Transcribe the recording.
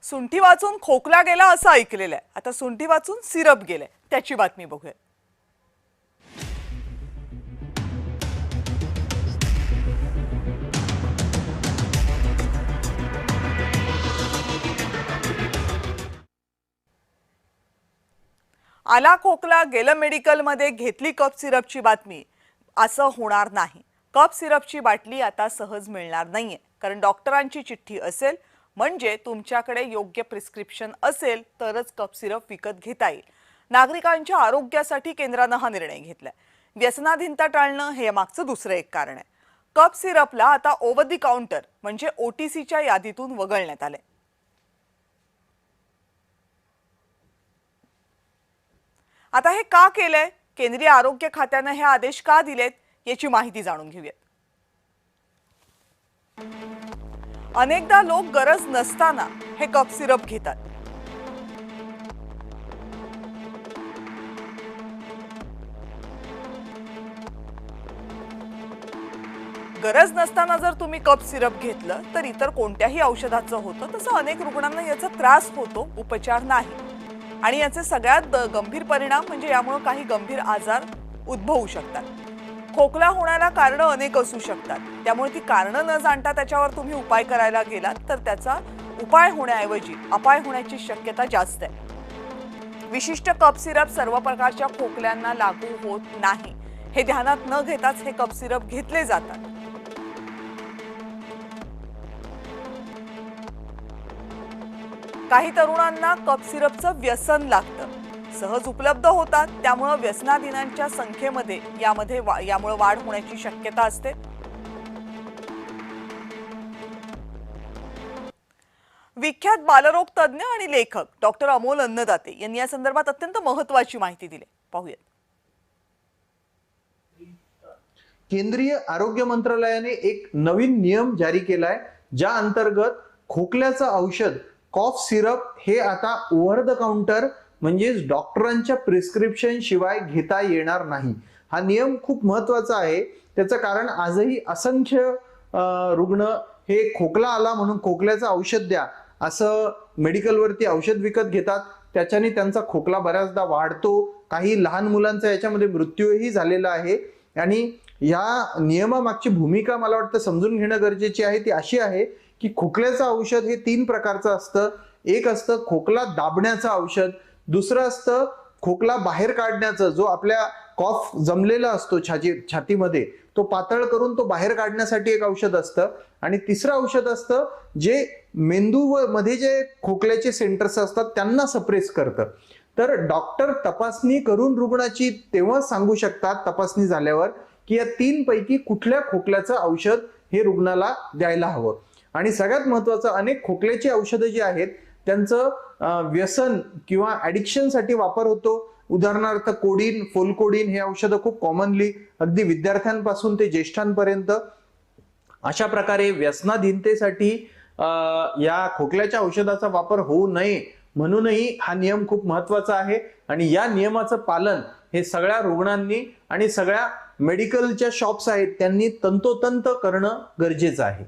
सुंठी वाचून खोकला गेला असं ऐकलेलं आहे. आता सुंठी वाचून सिरप गेलंय, त्याची बातमी बघूया. आला खोकला, गेलं मेडिकलमध्ये, घेतली कप सिरपची बातमी. असं होणार नाही. कप सिरपची बाटली आता सहज मिळणार नाहीये, कारण डॉक्टरांची चिठ्ठी असेल म्हणजे तुमच्याकडे योग्य प्रिस्क्रिप्शन असेल तरच कप सिरप विकत घेता येईल. नागरिकांच्या आरोग्यासाठी केंद्रानं हा निर्णय घेतलाय. व्यसनाधीनता टाळणं हे मागचं दुसरं एक कारण आहे. कप सिरपला आता ओव्हर दी काउंटर म्हणजे OTCच्या यादीतून वगळण्यात आले. आता हे का केलंय, केंद्रीय आरोग्य खात्याने हे आदेश का दिलेत, याची माहिती जाणून घेऊयात. अनेकदा लोक गरज नसताना हे कप सिरप घेतात. गरज नसताना जर तुम्ही कप सिरप घेतलं तर इतर कोणत्याही औषधाचं होतं तसं अनेक रुग्णांना याचा त्रास होतो, उपचार नाही. आणि याचे सगळ्यात गंभीर परिणाम म्हणजे यामुळे काही गंभीर आजार उद्भवू शकतात. खोकला होण्याला कारण अनेक असू शकतात, त्यामुळे ती कारणं न जाणता त्याच्यावर तुम्ही उपाय करायला गेलात तर त्याचा उपाय होण्याऐवजी अपाय होण्याची शक्यता जास्त आहे. विशिष्ट कप सिरप सर्व प्रकारच्या खोकल्यांना लागू होत नाही, हे ध्यानात न घेताच हे कप सिरप घेतले जातात. काही तरुणांना कप सिरपचं व्यसन लागतं. सहज उपलब्ध होतात, त्यामुळे व्यसनाधीनांच्या संख्येमध्ये यामुळे वाढ होण्याची शक्यता असते. विख्यात बालरोग तज्ञ आणि लेखक डॉक्टर अमोल अन्नदाते यांनी या संदर्भात अत्यंत महत्त्वाची माहिती दिली. पाहूयात. केंद्रीय आरोग्य मंत्रालयाने एक नवीन नियम जारी केलाय, ज्या अंतर्गत खोकल्याचं औषध कॉफ सिरप हे आता ओव्हर द काउंटर म्हणजेच डॉक्टरांच्या प्रिस्क्रिप्शन शिवाय घेता येणार नाही. हा नियम खूप महत्वाचा आहे. त्याचं कारण आजही असंख्य रुग्ण हे खोकला आला म्हणून खोकल्याचं औषध द्या असं मेडिकलवरती औषध विकत घेतात. त्याच्याने त्यांचा खोकला बऱ्याचदा वाढतो. काही लहान मुलांचा याच्यामध्ये मृत्यूही झालेला आहे. आणि या नियमामागची भूमिका मला वाटतं समजून घेणं गरजेची आहे. ती अशी आहे की खोकल्याचं औषध हे 3 प्रकारचं असतं. एक असतं खोकला दाबण्याचं औषध, दुसरं असतं खोकला बाहेर काढण्याचं, जो आपल्या कॉफ जमलेला असतो छातीमध्ये तो पातळ करून तो बाहेर काढण्यासाठी एक औषध असतं. आणि तिसरं औषध असतं जे मेंदू मध्ये जे खोकल्याचे सेंटर्स असतात त्यांना सप्रेस करतं. तर डॉक्टर तपासणी करून रुग्णाची तेव्हा सांगू शकतात तपासणी झाल्यावर की या 3 पैकी कुठल्या खोकल्याचं औषध हे रुग्णाला द्यायला हवं. आणि सगळ्यात महत्वाचं, अनेक खोकल्याची औषधं जी आहेत त्यांचं व्यसन किंवा ॲडिक्शनसाठी वापर होतो. उदाहरणार्थ कोडीन, फोलकोडीन हे औषधं खूप कॉमनली अगदी विद्यार्थ्यांपासून ते ज्येष्ठांपर्यंत अशा प्रकारे व्यसनाधीनतेसाठी या खोकल्याच्या औषधाचा वापर होऊ नये म्हणूनही हा नियम खूप महत्वाचा आहे. आणि या नियमाचं पालन हे सगळ्या रुग्णांनी आणि सगळ्या मेडिकलच्या शॉप्स आहेत त्यांनी तंतोतंत करणं गरजेचं आहे.